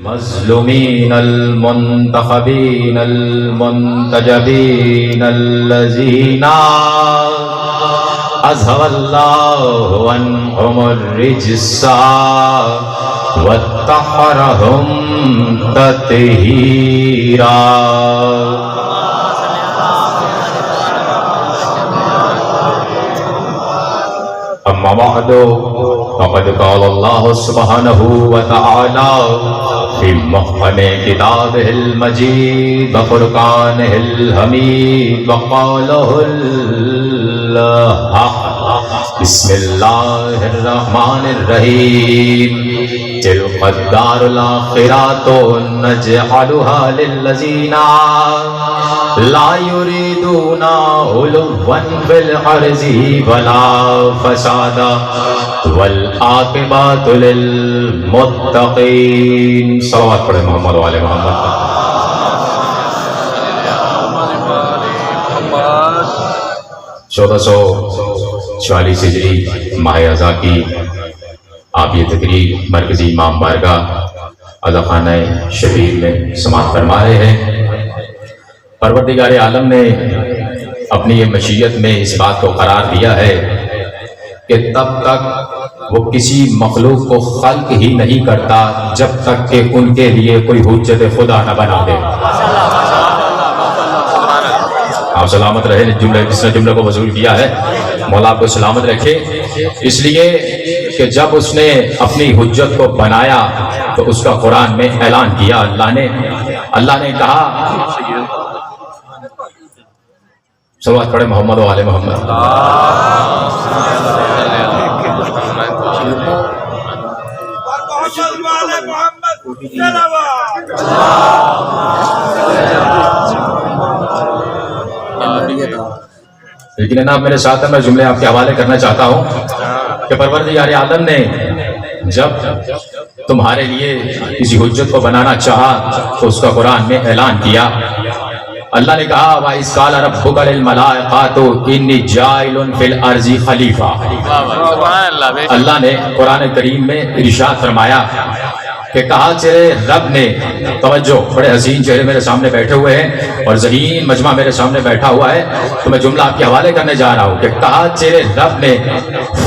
مظلومین المنتخبین المنتجبین الذین اذهب اللہ عنہم الرجس وطہرہم تطہیرا. اما بعد فقد قال اللہ سبحانہ وتعالی فی محکم کتابہ المجید وفرقانہ الحمید وقالہ الحق. بسم اللہ الرحمن الرحیم. تلک الدار الاخرۃ نجعلها للذین لا یریدون علوا فی الارض ولا فسادا والعاقبۃ للمتقین. صلوات پڑھیں محمد و آل محمد. 1444 ہجری ماہ ازاں کی آپ یہ تقریر مرکزی امام بارگاہ عزاخانہ شبیر میں سماعت فرما رہے ہیں. پروردگار عالم نے اپنی یہ مشیت میں اس بات کو قرار دیا ہے کہ تب تک وہ کسی مخلوق کو خلق ہی نہیں کرتا جب تک کہ ان کے لیے کوئی حجت خدا نہ بنا دے. آپ سلامت رہے. جس نے جملے کو وصول کیا ہے مولا آپ کو سلامت رکھے. اس لیے کہ جب اس نے اپنی حجت کو بنایا تو اس کا قرآن میں اعلان کیا. اللہ نے کہا صلوات پڑھے محمد و آل محمد. لیکن جناب میرے ساتھ میں جملے آپ کے حوالے کرنا چاہتا ہوں کہ پروردگار عالم نے جب تمہارے لیے کسی حجت کو بنانا چاہا تو اس کا قرآن میں اعلان کیا. اللہ نے کہا وَإِذْ قَالَ رَبُّكَ لِلْمَلَائِكَةِ إِنِّي جَاعِلٌ فِي الْأَرْضِ خَلِيفَةً. اللہ نے قرآن کریم میں ارشاد فرمایا کہ کہا تیرے رب نے, توجہ, بڑے حسین چہرے میرے سامنے بیٹھے ہوئے ہیں اور ذہین مجمع میرے سامنے بیٹھا ہوا ہے, تو میں جملہ آپ کے حوالے کرنے جا رہا ہوں کہ کہا تیرے رب نے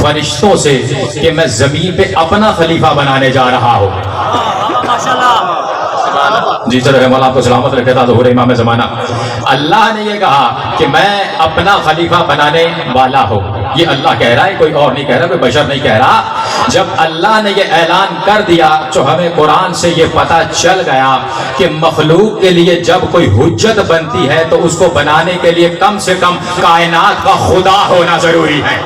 فرشتوں سے کہ میں زمین پہ اپنا خلیفہ بنانے جا رہا ہوں. جی چلو مولا آپ کو سلامت رکھے تھا ظہور امام زمانہ. اللہ نے یہ کہا کہ میں اپنا خلیفہ بنانے والا ہوں. یہ اللہ کہہ رہا ہے, کوئی اور نہیں کہہ رہا, کوئی بشر نہیں کہہ رہا. جب اللہ نے یہ اعلان کر دیا تو ہمیں قرآن سے یہ پتہ چل گیا کہ مخلوق کے لیے جب کوئی حجت بنتی ہے تو اس کو بنانے کے لیے کم سے کم کائنات کا خدا ہونا ضروری ہے.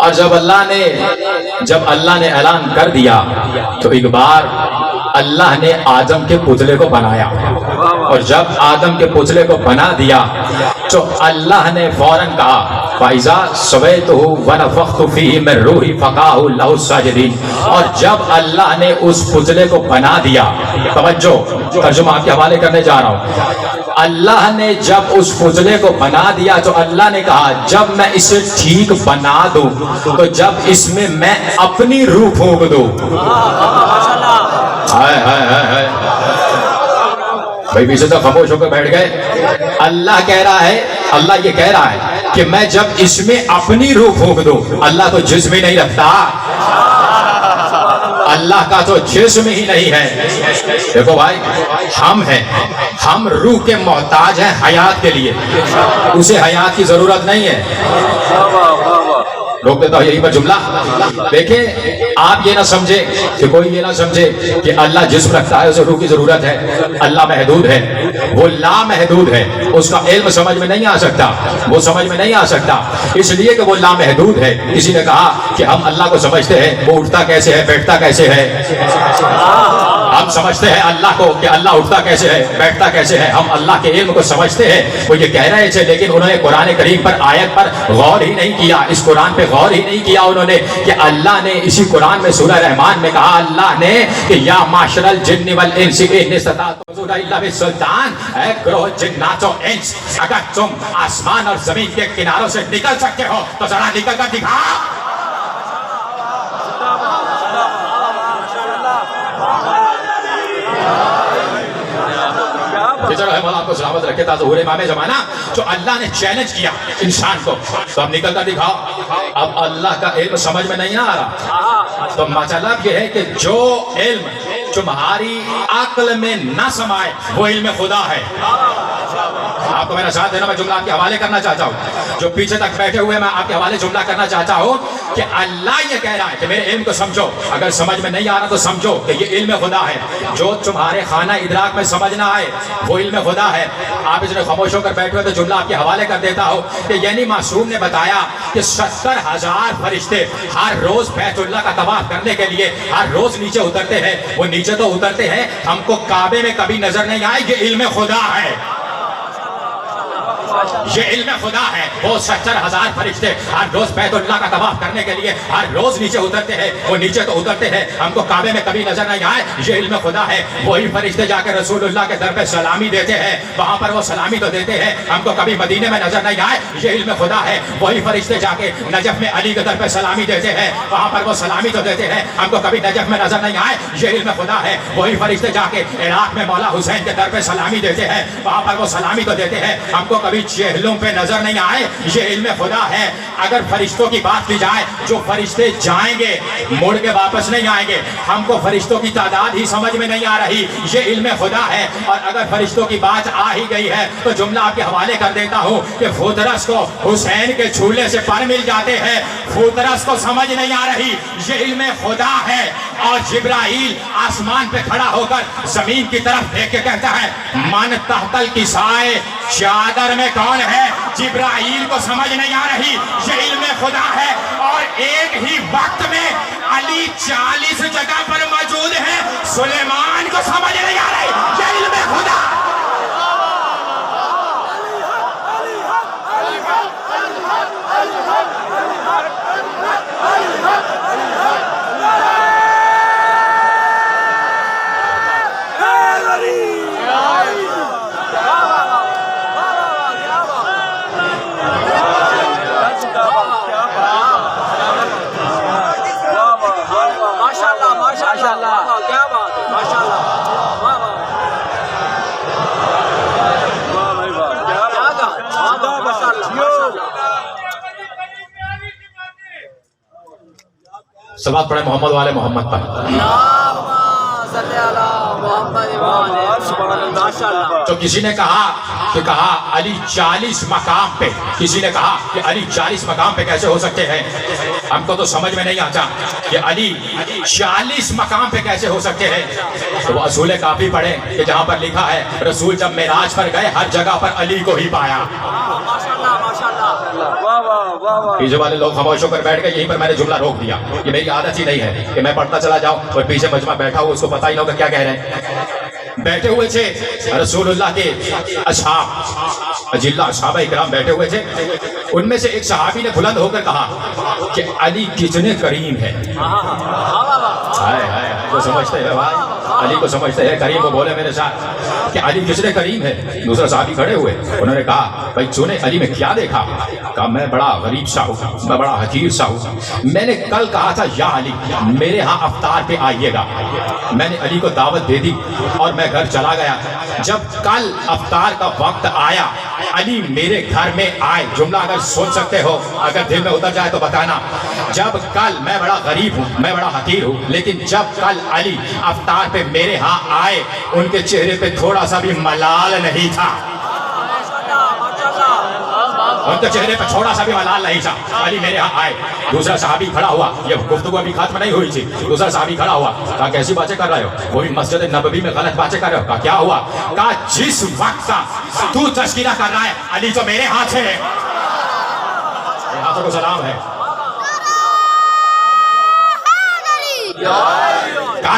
اور جب اللہ نے اعلان کر دیا تو ایک بار اللہ نے آدم کے پتلے کو بنایا, اور جب آدم کے پتلے کو بنا دیا تو اللہ نے فوراً کہا فَإِذَا سَوَيْتُهُ وَنَفَخْتُ فِيهِ مِن رُوحِي فَقَعُوا لَهُ السَّاجِدِينَ. اور جب اللہ نے اس پتلے کو بنا دیا, توجہ, ترجمہ آپ کے حوالے کرنے جا رہا ہوں. اللہ نے جب اس پتلے کو بنا دیا تو اللہ نے کہا جب میں اسے ٹھیک بنا دوں تو جب اس میں میں اپنی روح پھونک دوں. بھائی پیچھے تو خاموش ہو کر بیٹھ گئے. اللہ کہہ رہا ہے, اللہ یہ کہہ رہا ہے کہ میں جب اس میں اپنی روح پھونک دوں. اللہ تو جسم ہی نہیں رکھتا, اللہ کا تو جسم ہی نہیں ہے. دیکھو بھائی, ہم ہیں, ہم روح کے محتاج ہیں حیات کے لیے, اسے حیات کی ضرورت نہیں ہے. روک دیتا ہوں یہیں پر جملہ. دیکھیں آپ یہ نہ سمجھے کہ کوئی یہ نہ سمجھے کہ اللہ جسم رکھتا ہے اسے روح کی ضرورت ہے. اللہ محدود ہے, وہ لامحدود ہے, اس کا علم سمجھ میں نہیں آ سکتا, وہ سمجھ میں نہیں آ سکتا, اس لیے کہ وہ لامحدود ہے. کسی نے کہا کہ ہم اللہ کو سمجھتے ہیں, وہ اٹھتا کیسے ہے, بیٹھتا کیسے ہے, ہم سمجھتے ہیں اللہ کو کہ اللہ اٹھتا کیسے ہے, بیٹھتا کیسے ہے, ہم اللہ کے علم کو سمجھتے ہیں. وہ یہ کہہ رہے تھے لیکن انہوں نے قرآن کریم پر آیت پر غور ہی نہیں کیا, اس قرآن پہ غور ہی نہیں کیا انہوں نے کہ اللہ نے اسی قرآن میں سورہ رحمان میں کہا اللہ نے کہ یا معاشر الجن والانس ان استطعتم حضور الا بالسلطان, اے گروہ جنات و انس اگر تم آسمان اور زمین کے کناروں سے نکل سکتے ہو تو ذرا نکل کر دکھاؤ. آپ کو سلامت رکھے تھا ظہور امام زمانہ جو اللہ نے چیلنج کیا انسان کو, تو اب نکل کر دکھاؤ. اب اللہ کا علم سمجھ میں نہیں آ رہا تو مطلب یہ ہے کہ جو علم تمہاری عقل میں نہ سمائے وہ علم خدا ہے. آپ کو میرا ساتھ دینا, میں جملہ آپ کے حوالے کرنا چاہتا ہوں. جو پیچھے تک بیٹھے ہوئے میں آپ کے حوالے جملہ کرنا چاہتا ہوں کہ اللہ یہ کہہ رہا ہے کہ میرے علم کو سمجھو, اگر سمجھ میں نہیں آ رہا تو سمجھو کہ یہ علم خدا ہے. جو تمہارے خانہ ادراک میں سمجھ نہ آئے وہ علم خدا ہے. آپ اس نے خاموش ہو کر بیٹھے ہوئے تو جملہ آپ کے حوالے کر دیتا ہوں کہ یعنی معصوم نے بتایا کہ 70,000 فرشتے ہر روز بیت اللہ کا طواف کرنے کے لیے ہر روز نیچے اترتے ہیں. وہ نیچے تو اترتے ہیں, ہم کو کعبے میں کبھی نظر نہیں آئے. یہ علم خدا ہے, یہ علم خدا ہے. وہ 70,000 فرشتے ہر روز بیت اللہ کا طواف کرنے کے لیے ہر روز نیچے اترتے ہیں. وہ نیچے تو اترتے ہیں, ہم کو کعبے میں کبھی نظر نہیں آئے. یہ علم خدا ہے. وہی فرشتے جا کے رسول اللہ کے در پہ سلامی دیتے ہیں, وہاں پر وہ سلامی تو دیتے ہیں, ہم کو کبھی مدینے میں نظر نہیں آئے. یہ علم خدا ہے. وہی فرشتے جا کے نجف میں علی کے در پہ سلامی دیتے ہیں, وہاں پر وہ سلامی تو دیتے ہیں, ہم کو کبھی نجف میں نظر نہیں آئے. یہ علم خدا ہے. وہی فرشتے جا کے عراق میں مولا حسین کے در پہ سلامی دیتے ہیں, وہاں پر وہ سلامی تو دیتے ہیں, ہم کو کبھی چہلوں پہ نظر نہیں آئے. یہ علم خدا ہے. اگر فرشتوں کی بات کی جائے, جو فرشتے جائیں گے مڑ کے واپس نہیں آئیں گے, ہم کو فرشتوں کی تعداد ہی سمجھ میں نہیں آ رہی. یہ علم خدا ہے. اور اگر فرشتوں کی بات آ ہی گئی ہے تو جملہ آپ کے حوالے کر دیتا ہوں کہ فوترس کو حسین کے چھولے سے پر مل جاتے ہیں, فوترس کو سمجھ نہیں آ رہی. یہ علم خدا ہے. اور جبرائیل آسمان پہ کھڑا ہو کر زمین کی طرف دیکھ کے کہتا ہے من تحت الکسائے, چادر میں کون ہے؟ جبرائیل کو سمجھ نہیں آ رہی. یہ علم خدا ہے. اور ایک ہی وقت میں علی 40 جگہ پر موجود ہے, سلیمان کو سمجھ نہیں آ رہی. یہ علم خدا. صلوات پڑھیں محمد والے محمد پر. تو کسی نے کہا علی 40 مقام پہ, کسی نے کہا کہ علی 40 مقام پہ کیسے ہو سکتے ہیں. ہم کو تو سمجھ میں نہیں آتا کہ علی 40 مقام پہ کیسے ہو سکتے ہیں. تو وہ اصول کافی پڑھیں کہ جہاں پر لکھا ہے رسول جب معراج پر گئے ہر جگہ پر علی کو ہی پایا. پیچھے والے لوگ خاموش ہو کر بیٹھ گئے. یہیں پر میں نے جملہ روک دیا. یہ میری عادت ہی نہیں ہے کہ میں پڑھتا چلا جاؤں اور پیچھے مجمع بیٹھا ہو اس کو پتہ ہی نہ ہوگا کیا کہہ رہے ہیں. بیٹھے ہوئے تھے رسول اللہ کے اصحاب, اجلہ اصحاب اکرام بیٹھے ہوئے تھے. ان میں سے ایک صحابی نے بلند ہو کر کہا کہ علی کتنے کریم ہے. وہ سمجھتے ہیں بھائی, علی کو سمجھتے ہیں کریم. وہ بولے میرے ساتھ کہ علی کتنے کریم ہے. دوسرا صحابی کھڑے ہوئے, انہوں نے کہا بھائی تو نے علی میں کیا دیکھا. کہا میں بڑا غریب سا ہوں, میں بڑا حقیر سا ہوں. میں نے کل کہا تھا یا علی میرے ہاں افطار پہ آئیے گا. میں نے علی کو دعوت دے دی اور میں گھر چلا گیا. جب کل افطار کا وقت آیا علی میرے گھر میں آئے. جملہ اگر سن سکتے ہو, اگر دل میں اتر جائے تو بتانا. جب کل, میں بڑا غریب ہوں, میں بڑا حقیر ہوں, لیکن جب کل علی افطار پہ میرے ہاں آئے ان کے چہرے پہ تھوڑا سا بھی ملال نہیں تھا. ان کے چہرے پہ تھوڑا سا بھی ملال نہیں تھا. علی میرے ہاں آئے. دوسرا صحابی کھڑا ہوا, یہ گفتگو ابھی ختم نہیں ہوئی تھی. دوسرا صحابی کھڑا ہوا, کہا کیسی باتیں کر رہے ہو, وہی مسجد نبوی میں غلط باتیں کر رہے ہو. کہا کیا ہوا. کہا جس وقت کا تو تذکرہ کر رہا ہے علی تو میرے ہاتھ ہے. ہاتھوں کو سلام ہے. کہا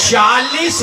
40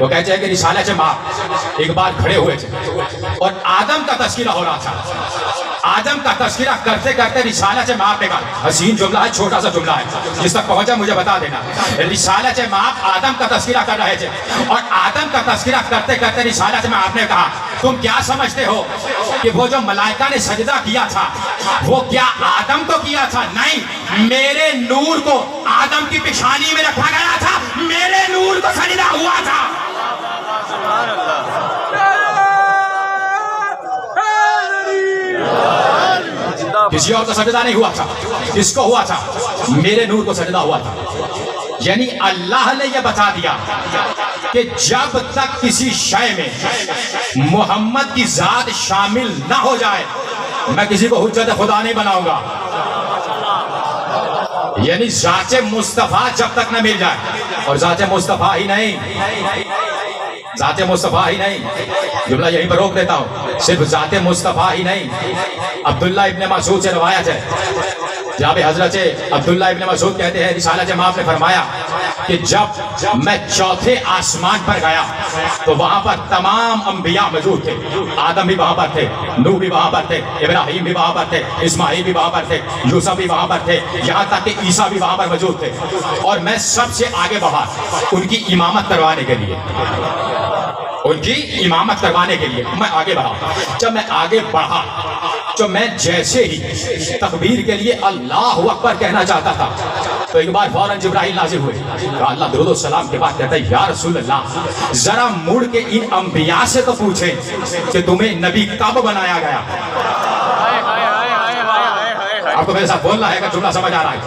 وہ کہتے ہیں کہ رسالت مآب ایک بار کھڑے ہوئے تھے اور آدم کا تذکرہ ہو رہا تھا. آدم کا تذکرہ کرتے کرتے رسالت مآب نے کہا, حسین جملہ ہے, چھوٹا سا جملہ ہے, جس تک پہنچا مجھے بتا دینا. رسالت مآب آدم کا تذکرہ کر رہے تھے اور آدم کا تذکرہ کرتے کرتے رسالت مآب نے کہا, تم کیا سمجھتے ہو کہ وہ جو ملائکہ نے سجدہ کیا تھا وہ کیا آدم کو کیا تھا؟ نہیں, میرے نور کو آدم کی پیشانی میں رکھا گیا تھا, میرے نور کو سجدہ ہوا تھا. کسی اور کو سجدہ نہیں ہوا تھا, کس کو ہوا تھا؟ میرے نور کو سجدہ ہوا تھا. یعنی اللہ نے یہ بتا دیا کہ جب تک کسی شے میں محمد کی ذات شامل نہ ہو جائے میں کسی کو حجت خدا نہیں بناؤں گا. یعنی ذات مصطفیٰ جب تک نہ مل جائے, اور ذات مصطفیٰ ہی نہیں, ذات مصطفیٰ ہی نہیں, جملہ یہیں پر روک دیتا ہوں, صرف ذات مصطفیٰ ہی نہیں. عبداللہ ابن مسعود سے روایت ہے, جناب حضرت عبداللہ ابن مسعود کہتے ہیں رسالت مآب نے فرمایا کہ جب میں چوتھے آسمان پر گیا تو وہاں پر تمام انبیاء موجود تھے. آدم بھی وہاں پر تھے, نوح بھی وہاں پر تھے, ابراہیم بھی وہاں پر تھے, اسماعیل بھی وہاں پر تھے, یوسف بھی وہاں پر تھے, یہاں تک کہ عیسیٰ بھی وہاں پر موجود تھے. اور میں سب سے آگے بڑھا ان کی امامت کروانے کے لیے, ان کی امامت کروانے کے لیے میں آگے بڑھا. جب میں آگے بڑھا تو میں جیسے ہی تکبیر کے لیے اللہ اکبر کہنا چاہتا تھا تو ایک بار فوراً جبرائیل نازل ہوئے. اللہ درود و سلام کے بعد کہتا ہے, یا رسول اللہ ذرا مڑ کے ان انبیاء سے تو پوچھیں کہ تمہیں نبی کب بنایا گیا. آپ کو میرے ساتھ بولنا ہے, کہ جملہ سمجھ آ رہا ہے؟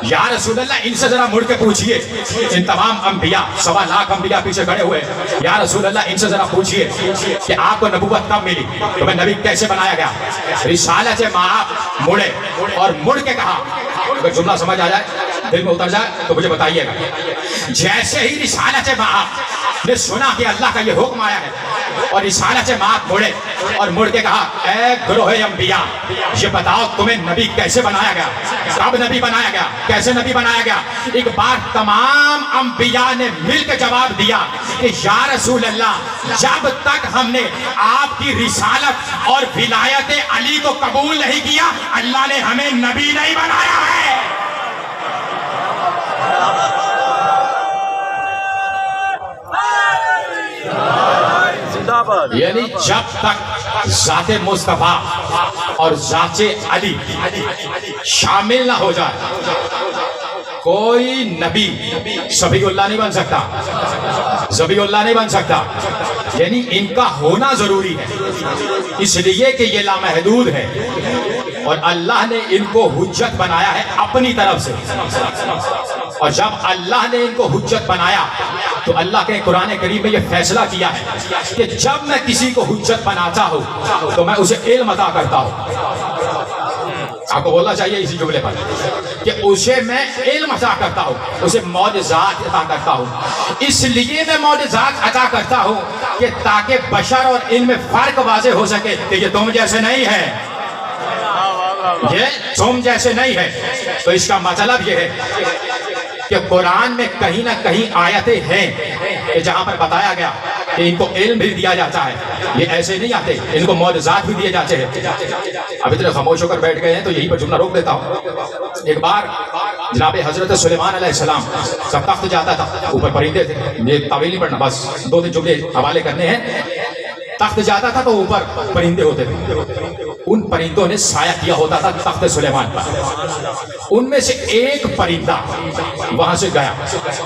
یا رسول اللہ ان سے ذرا مڑ کے پوچھئے, ان تمام انبیاء 1.25 لاکھ انبیاء پیچھے کھڑے ہوئے, یا رسول اللہ ان سے ذرا پوچھئے کہ آپ کو نبوت کب ملی, تمہیں نبی کیسے بنایا گیا. رسالت مآب مڑے اور مڑ کے کہا, اگر جملہ سمجھ آ جائے دل میں اتر جائے تو مجھے بتائیے گا. جیسے ہی رسالت مآب نے سنا کہ اللہ کا یہ حکم آیا ہے اور رسالت مآب مڑے اور مڑ کے کہا, اے گروہ انبیاء یہ بتاؤ تمہیں نبی کیسے بنایا گیا, کب نبی بنایا گیا, کیسے نبی بنایا گیا. ایک بار تمام انبیاء نے مل کے جواب دیا کہ یا رسول اللہ جب تک ہم نے آپ کی رسالت اور ولایت علی کو قبول نہیں کیا اللہ نے ہمیں نبی نہیں بنایا ہے. یعنی جب تک ذات مصطفیٰ اور ذات علی شامل نہ ہو جائے کوئی نبی صفی اللہ نہیں بن سکتا, ذبیح اللہ نہیں بن سکتا. یعنی ان کا ہونا ضروری ہے, اس لیے کہ یہ لامحدود ہے اور اللہ نے ان کو حجت بنایا ہے اپنی طرف سے. اور جب اللہ نے ان کو حجت بنایا تو اللہ کے قرآن کریم میں یہ فیصلہ کیا ہے کہ جب میں کسی کو حجت بناتا ہوں تو میں اسے علم عطا کرتا ہوں. آپ کو بولنا چاہیے اسی جملے پر کہ اسے میں علم عطا کرتا ہوں, اسے معجزات عطا کرتا ہوں. اس لیے میں معجزات عطا کرتا ہوں کہ تاکہ بشر اور ان میں فرق واضح ہو سکے کہ یہ تم جیسے نہیں ہے, یہ تم جیسے نہیں ہے. تو اس کا مطلب یہ ہے کہ قرآن میں کہیں نہ کہیں آیتیں ہیں کہ جہاں پر بتایا گیا کہ ان کو علم بھی دیا جاتا ہے, یہ ایسے نہیں آتے, ان کو معجزات بھی دیے جاتے ہیں. اب اتنے خاموش ہو کر بیٹھ گئے ہیں تو یہیں پر جملہ روک دیتا ہوں. ایک بار جناب حضرت سلیمان علیہ السلام جب تخت جاتا تھا, اوپر پرندے تھے, یہ طویل نہیں پڑھنا, بس 2-3 جملے حوالے کرنے ہیں. تخت جاتا تھا تو اوپر پرندے ہوتے تھے, ان پرندوں نے سایہ کیا ہوتا تھا تخت سلیمان پر. ان میں سے ایک پرندہ وہاں سے گیا,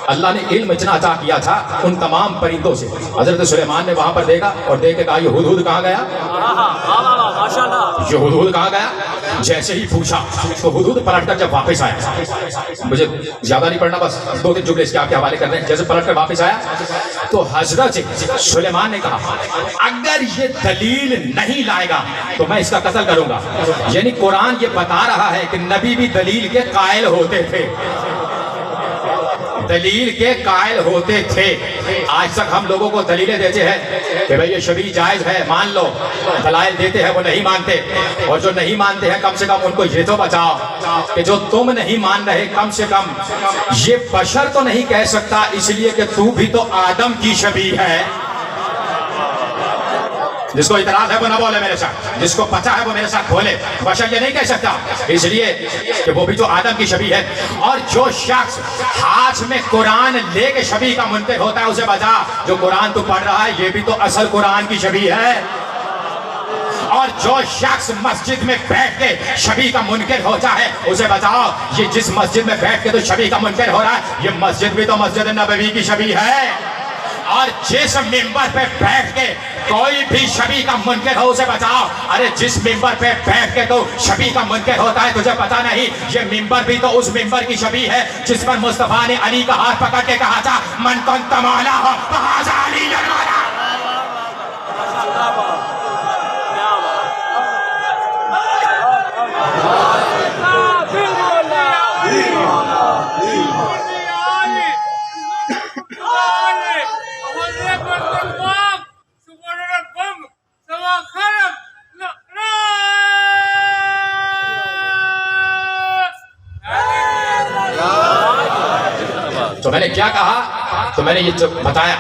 اللہ نے علم اتنا عطا کیا تھا ان تمام پرندوں سے. حضرت سلیمان نے وہاں پر دیکھا اور دیکھ کے کہا یہ ہدہد کہاں گیا, یہ ہدہد کہاں گیا. جیسے ہی پوچھا تو ہدہد پلٹ کر جب واپس آیا, مجھے زیادہ نہیں پڑھنا, بس 2-3 جملے اس کے آپ کے حوالے کر رہے ہیں. جیسے پلٹ کر واپس آیا تو حضرت سلیمان نے کہا اگر یہ دلیل نہیں لائے گا تو میں اس کا قتل کروں گا. یعنی قرآن یہ بتا رہا ہے کہ نبی بھی دلیل کے قائل ہوتے تھے, دلیل کے قائل ہوتے تھے. آج تک ہم لوگوں کو دلیلیں دیتے ہیں کہ بھئی یہ شبیہ جائز ہے مان لو, دلائل دیتے ہیں وہ نہیں مانتے, اور جو نہیں مانتے ہیں کم سے کم ان کو یہ تو بتاؤ کہ جو تم نہیں مان رہے کم سے کم یہ بشر تو نہیں کہہ سکتا اس لیے کہ تو بھی تو آدم کی شبیہ ہے. جس کو اعتراض ہے وہ نہ بولے میرے ساتھ, جس کو پتہ ہے وہ میرے ساتھ بولے. بشر یہ نہیں کہہ سکتا اس لیے کہ وہ بھی تو آدم کی شبیہ ہے. اور جو شخص ہاتھ میں قرآن لے کے شبیہ کا منکر ہوتا ہے اسے بتا جو قرآن تو پڑھ رہا ہے یہ بھی تو اصل قرآن کی شبیہ ہے. اور جو شخص مسجد میں بیٹھ کے شبیہ کا منکر ہوتا ہے اسے بتاؤ یہ جس مسجد میں بیٹھ کے تو شبیہ کا منکر ہو رہا ہے یہ مسجد بھی تو مسجد نبوی کی شبیہ ہے. اور جس ممبر پہ بیٹھ کے کوئی بھی شبیہ کا منکر ہو اسے بتاؤ ارے جس ممبر پہ بیٹھ کے تو شبیہ کا منکر ہوتا ہے تجھے پتا نہیں یہ ممبر بھی تو اس ممبر کی شبیہ ہے جس پر مصطفیٰ نے علی کا ہاتھ پکڑ کے کہا تھا من کنت مولاہ فہذا علی مولا. تو میں نے کیا کہا تو میں نے یہ بتایا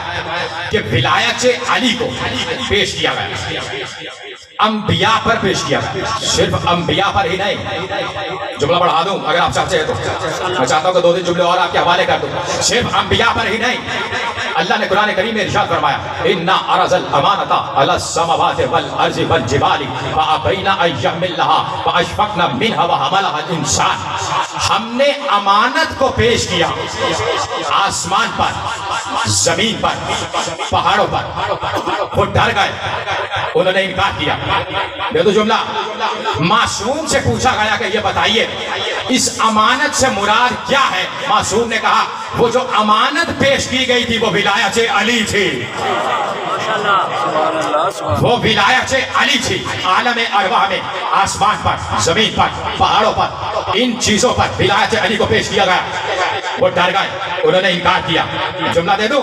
کہ ولایت علی کو پیش کیا گیا انبیاء پر پیش کیا گیا, صرف انبیاء پر ہی نہیں. جملہ بڑھا دوں اگر آپ چاہتے ہیں تو, میں چاہتا ہوں کہ 2 جملے اور آپ کے حوالے کر دوں. صرف انبیاء پر ہی نہیں, اللہ نے قرآن کریم میں ارشاد فرمایا اِنَّا عَرَضَ الْأَمَانَةَ عَلَى السَّمَوَاتِ وَالْأَرْضِ وَالْجِبَالِ فَأَبَيْنَ أَن يَحْمِلْنَهَا فَأَشْفَقْنَ مِنْهَا وَحَمَلَهَا الْإِنسَانُ. ہم نے امانت کو پیش کیا آسمان پر, زمین پر, پہاڑوں پر, وہ ڈر گئے, انہوں نے انکار کیا. یہ تو جملہ معصوم سے پوچھا گیا کہ یہ بتائیے اس امانت سے مراد کیا ہے. معصوم نے کہا وہ جو امانت پیش کی گئی تھی وہ ولایت علی تھی, وہ ولایت علی تھی. عالم ارواح میں آسمان پر, زمین پر, پہاڑوں پر, ان چیزوں پر ولایت علی کو پیش کیا گیا. وہ ڈر گئے, انہوں نے انکار کیا. جملہ دے دوں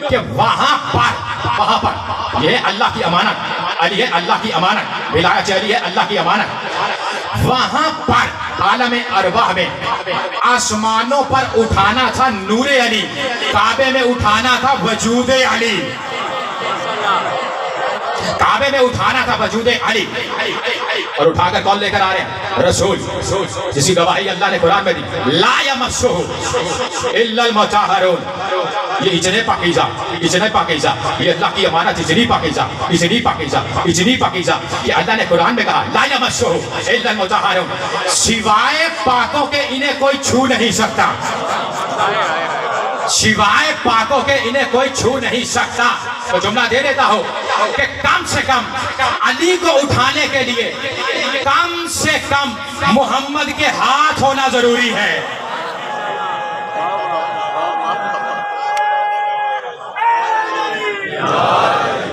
کہ وہاں پر یہ ہے اللہ کی امانت, علی ہے اللہ کی امانت, ولایت علی ہے اللہ کی امانت. وہاں پر عالم ارواح میں آسمانوں پر اٹھانا تھا نور علی, کعبے میں اٹھانا تھا وجود علی, کعبے میں اٹھانا تھا وجود علی. اور اٹھا کر کون لے کر آ رہے ہیں؟ رسول, جس کی گواہی اللہ نے قرآن میں دی لا یمسہ الا المطہرون. یہ اتنے پاکیزہ, اتنے پاکیزہ, یہ اللہ کی امانت اتنی پاکیزہ, اتنی پاکیزہ, اتنی پاکیزہ کہ اللہ نے قرآن میں کہا لا یمسہ الا المطہرون, سوائے پاکوں کے انہیں کوئی چھو نہیں سکتا, سوائے پاکوں کے انہیں کوئی چھو نہیں سکتا. تو جملہ دے دیتا ہوں کہ کم سے کم علی کو اٹھانے کے لیے کم سے کم محمد کے ہاتھ ہونا ضروری ہے.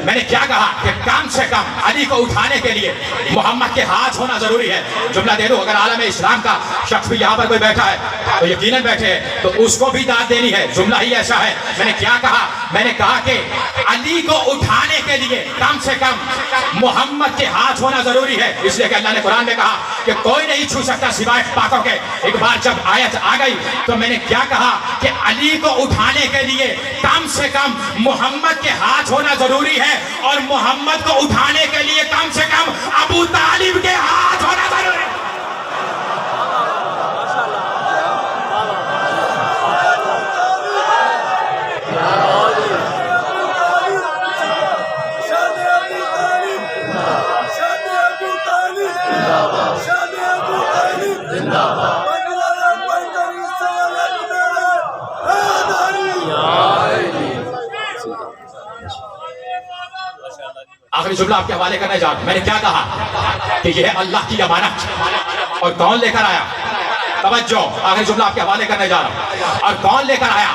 میں نے کیا کہا کہ کم سے کم علی کو اٹھانے کے لیے محمد کے ہاتھ ہونا ضروری ہے. جملہ دے دو اگر عالم اسلام کا شخص بھی یہاں پر کوئی بیٹھا ہے تو یقیناً بیٹھے ہیں تو اس کو بھی داد دینی ہے. جملہ ہی ایسا ہے. میں نے کیا کہا, میں نے کہا کہ علی کو اٹھانے کے لیے کم سے کم محمد کے ہاتھ ہونا ضروری ہے, اس لیے کہ اللہ نے قرآن میں کہا کہ کوئی نہیں چھو سکتا سوائے پاکوں کے. ایک بار جب آیت آ گئی تو میں نے کیا کہا کہ علی کو اٹھانے کے لیے کم سے کم محمد کے ہاتھ ہونا ضروری ہے, اور محمد کو اٹھانے کے لیے کم سے کم ابو طالب کے ہاتھ ہونا ضروری ہے. آخری جملہ آپ کے حوالے کرنے جا رہا ہوں. میں نے کیا کہا کہ یہ ہے اللہ کی امانت, اور کون لے کر آیا؟ توجہ, آخری جملہ آپ کے حوالے کرنے جا رہا ہوں. اور کون لے کر آیا؟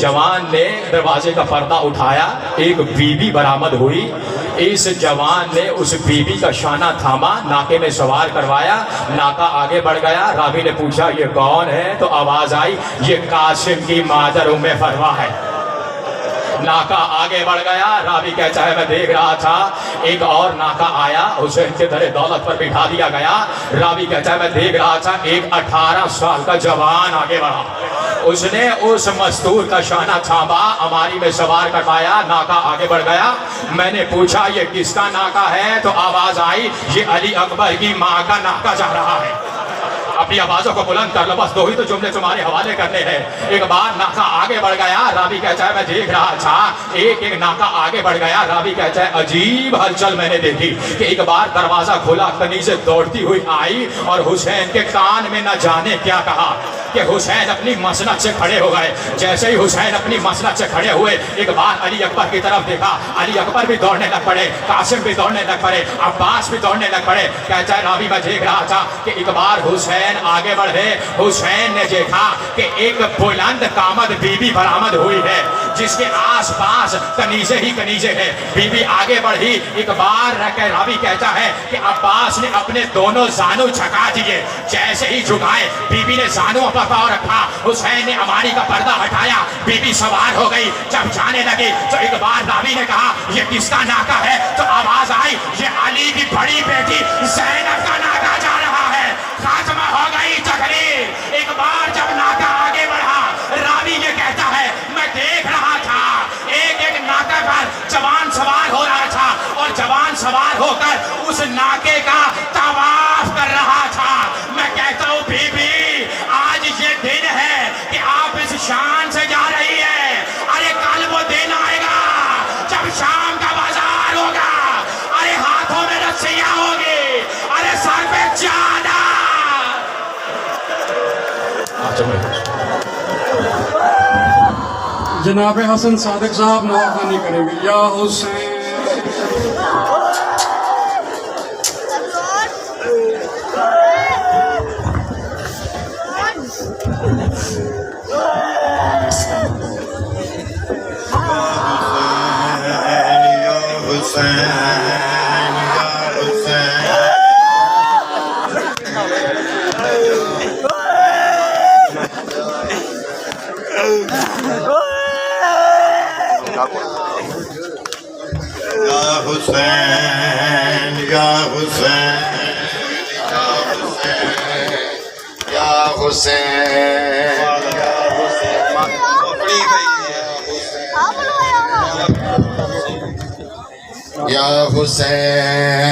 جوان نے دروازے کا پردہ اٹھایا، ایک بیوی برآمد ہوئی. اس جوان نے اس بیوی کا شانہ تھاما، ناکے میں سوار کروایا، ناکا آگے بڑھ گیا. راوی نے پوچھا یہ کون ہے؟ تو آواز آئی یہ قاسم کی مادر ام فروا ہے. ناکا آگے بڑھ گیا. راوی کہتا ہے میں دیکھ رہا تھا ایک اور ناکا آیا، اسے ان کے در دولت پر بٹھا دیا گیا. راوی کہتا ہے میں دیکھ رہا تھا ایک 18 سال کا جوان آگے بڑھا، اس نے اس مستور کا شانہ تھاما، اماری میں سوار کروایا، ناکا آگے بڑھ گیا. میں نے پوچھا یہ کس کا ناکا ہے؟ تو آواز آئی یہ علی اکبر کی ماں کا ناکا جا رہا ہے. اپنی آوازوں کو بلند کر لو، بس 2 ہی تو جملے تمہارے حوالے کرنے ہیں. ایک بار ناکا آگے بڑھ گیا. راوی کہتا ہے میں دیکھ رہا تھا ایک ناکا آگے بڑھ گیا. راوی کہتا ہے عجیب ہلچل میں نے دیکھی کہ ایک بار دروازہ کھولا، کنیزیں دوڑتی ہوئی آئی اور حسین کے کان میں نہ جانے کیا کہا کہ حسین اپنی مسند سے کھڑے ہو گئے. جیسے ہی حسین اپنی مسند سے کھڑے ہوئے، ایک بار علی اکبر کی طرف دیکھا، علی اکبر بھی دوڑنے لگ پڑے، قاسم بھی دوڑنے لگ پڑے، عباس بھی دوڑنے لگ پڑے. کہتا ہے راوی میں دیکھ رہا تھا کہ ایک بار حسین آگے بڑھے. حسین نے دیکھا کہ ایک بلند قامت بیوی برآمد ہوئی ہے جس کے آس پاس کنیزیں ہی کنیزیں ہیں. بیوی آگے بڑھی. ایک بار راوی کہتا ہے کہ عباس نے اپنے دونوں زانو جھکا دیے. جیسے ہی جھکائے بیوی نے زانوں پر پاؤں رکھا. حسین نے اماری کا پردہ ہٹایا، بیوی سوار ہو گئی. جب جانے لگی تو ایک بار راوی نے کہا یہ کس کا ناکا ہے؟ تو آواز آئی یہ علی کی بڑی بیٹی زینب کا ناکا جا رہا ہے. خاتمہ ہو گئی تقریر. ایک بار جب ناکا آگے بڑھا، راوی یہ کہتا ہے میں دیکھ رہا تھا ایک ایک ناکے پر جوان سوار ہو رہا تھا اور جوان سوار ہو کر اس ناکے کا طواف کر رہا تھا. میں کہتا ہوں بی بی آج یہ دن ہے کہ آپ اس شان سے جا رہی ہے. ارے کل وہ دن آئے گا جب شام کا بازار ہوگا، ارے ہاتھوں میں رسیاں ہوگی، ارے سر پہ چادر. جناب حسن صادق صاحب نوازانی کریں گے. یا حسین یا حسین